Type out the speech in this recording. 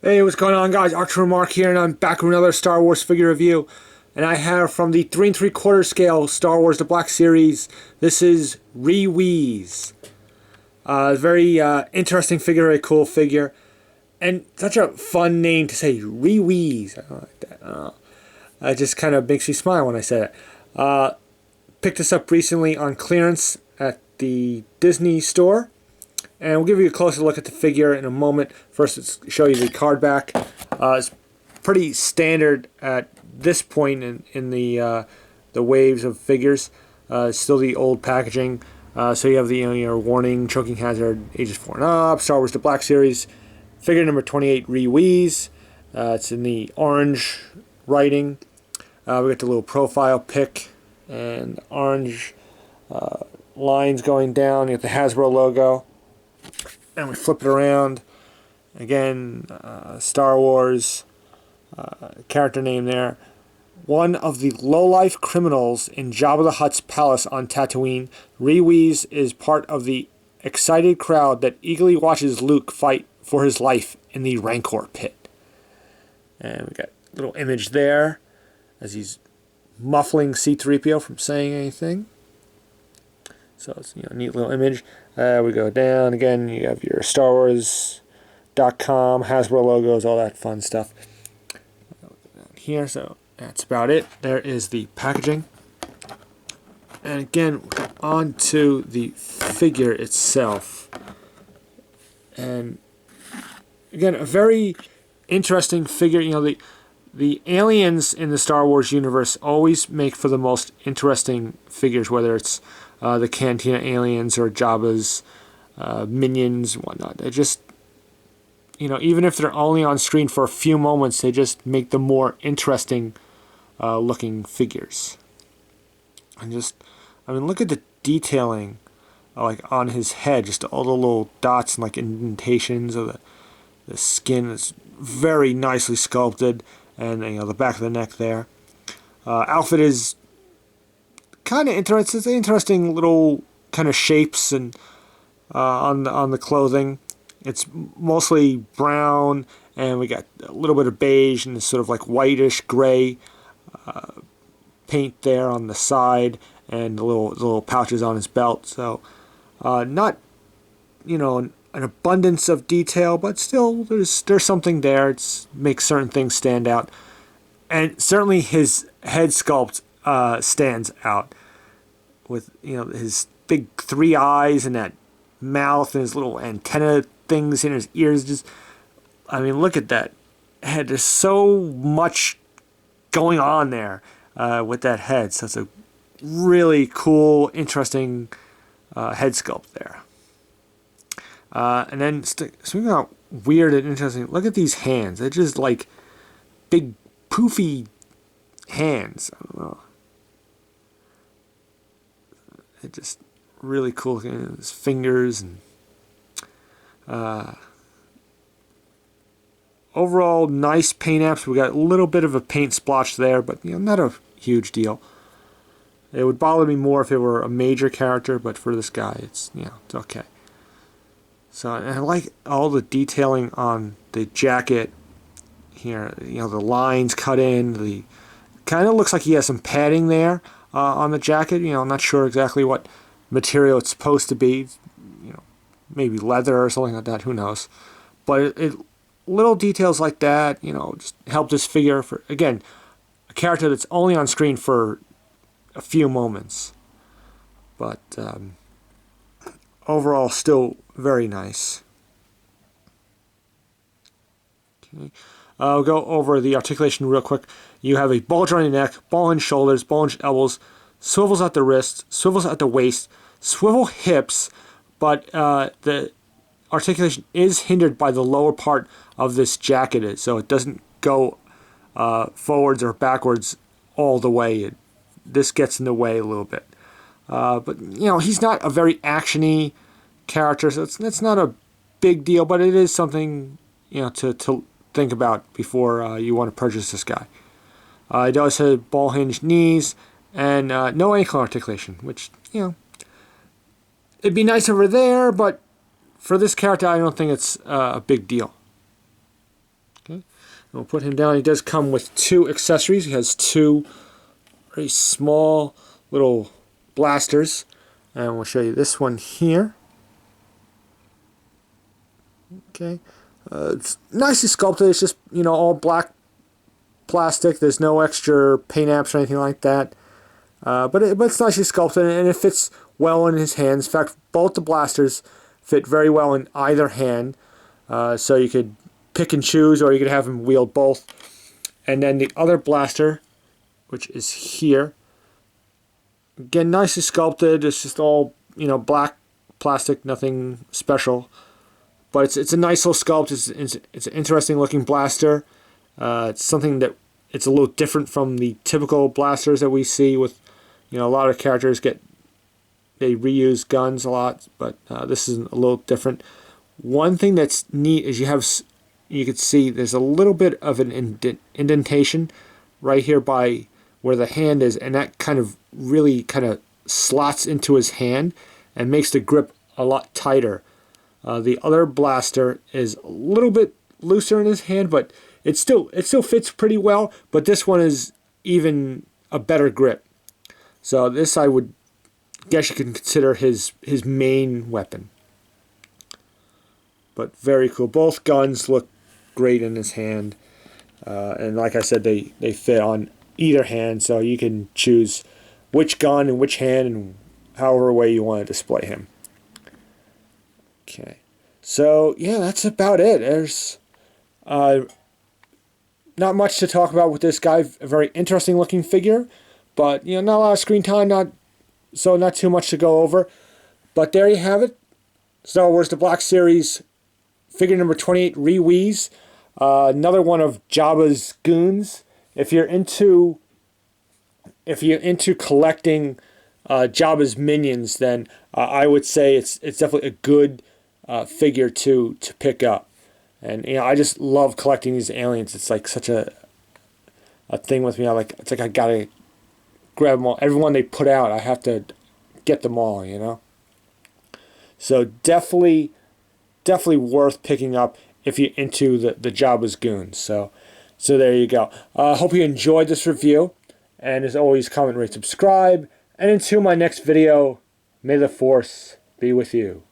Hey, what's going on, guys? Archer Mark here, and I'm back with another Star Wars figure review. And I have from the 3 3/4 scale Star Wars The Black Series. This is Ree-Yees. Very interesting figure, very cool figure, and such a fun name to say, Ree-Yees. I don't like that. I don't know. It just kind of makes me smile when I say it. Picked this up recently on clearance at the Disney store. And we'll give you a closer look at the figure in a moment. First, let's show you the card back. It's pretty standard at this point in the waves of figures. Still the old packaging. So you have the your warning, choking hazard, ages 4 and up, Star Wars The Black Series. Figure number 28, Ree-Yees. It's in the orange writing. We got the little profile pic and orange lines going down. You got the Hasbro logo. And we flip it around. Again, Star Wars, character name there. One of the low-life criminals in Jabba the Hutt's palace on Tatooine, Ree-Yees is part of the excited crowd that eagerly watches Luke fight for his life in the Rancor pit. And we got a little image there as he's muffling C-3PO from saying anything. So it's a neat little image. We go down again. You have your Star Wars.com, Hasbro logos, all that fun stuff. Here, so that's about it. There is the packaging. And again, on to the figure itself. And again, a very interesting figure. The aliens in the Star Wars universe always make for the most interesting figures, whether it's the Cantina aliens or Jabba's minions and whatnot. They just, even if they're only on screen for a few moments, they just make them more interesting looking figures. And look at the detailing, on his head, just all the little dots and indentations of the skin is very nicely sculpted, and the back of the neck there. Outfit is kind of interesting. It's interesting little kind of shapes and on the clothing. It's mostly brown, and we got a little bit of beige and this sort of whitish gray paint there on the side, and the little pouches on his belt. So not an abundance of detail, but still there's something there. It makes certain things stand out, and certainly his head sculpt stands out with his big 3 eyes and that mouth and his little antenna things in his ears. Just look at that head. There's so much going on there with that head. So it's a really cool, interesting head sculpt there. And then speaking about weird and interesting, look at these hands. They're just big poofy hands. I don't know. They're just really cool. His fingers and overall nice paint apps. We got a little bit of a paint splotch there, but not a huge deal. It would bother me more if it were a major character, but for this guy, it's okay. So, and I like all the detailing on the jacket here. The lines cut in. The kind of looks like he has some padding there on the jacket. I'm not sure exactly what material it's supposed to be. Maybe leather or something like that. Who knows? But little details like that, just help this figure for, again, a character that's only on screen for a few moments. But overall, still very nice. Okay. I'll go over the articulation real quick. You have a bulge on your neck, ball-hinged shoulders, ball-hinged elbows, swivels at the wrist, swivels at the waist, swivel hips, but the articulation is hindered by the lower part of this jacket, so it doesn't go forwards or backwards all the way. This gets in the way a little bit. But he's not a very actiony character, so it's not a big deal, but it is something to think about before you want to purchase this guy. It does have ball hinged knees and no ankle articulation, which it'd be nice over there, but for this character I don't think it's a big deal. Okay, and we'll put him down. He does come with 2 accessories. He has 2 very small little blasters, and we'll show you this one here. Okay, it's nicely sculpted. It's just, you know, all black plastic. There's no extra paint apps or anything like that. But it's nicely sculpted, and it fits well in his hands. In fact, both the blasters fit very well in either hand. So you could pick and choose, or you could have him wield both. And then the other blaster, which is here, again, nicely sculpted. It's just all, you know, black plastic, nothing special. But it's a nice little sculpt. It's an interesting looking blaster. It's something that it's a little different from the typical blasters that we see with, you know, a lot of characters they reuse guns a lot, but this is a little different. One thing that's neat is you can see there's a little bit of an indentation right here by where the hand is, and that kind of really kind of slots into his hand and makes the grip a lot tighter. The other blaster is a little bit looser in his hand, but it still fits pretty well. But this one is even a better grip. So this, I would guess you can consider his main weapon. But very cool. Both guns look great in his hand, and like I said, they fit on either hand, so you can choose which gun and which hand and however way you want to display him. Okay, so yeah, that's about it. There's not much to talk about with this guy. A very interesting looking figure, but you know, not a lot of screen time, not too much to go over. But there you have it, Star Wars The Black Series figure number 28, Ree-Yees. Another one of Jabba's goons. If you're into collecting Jabba's minions, then I would say it's definitely a good figure to pick up. And you know, I just love collecting these aliens. It's like such a thing with me. It's like I gotta grab them all. Everyone they put out, I have to get them all. You know. So definitely worth picking up if you're into the Jabba's goons. So there you go. Hope you enjoyed this review. And as always, comment, rate, subscribe. And until my next video, may the Force be with you.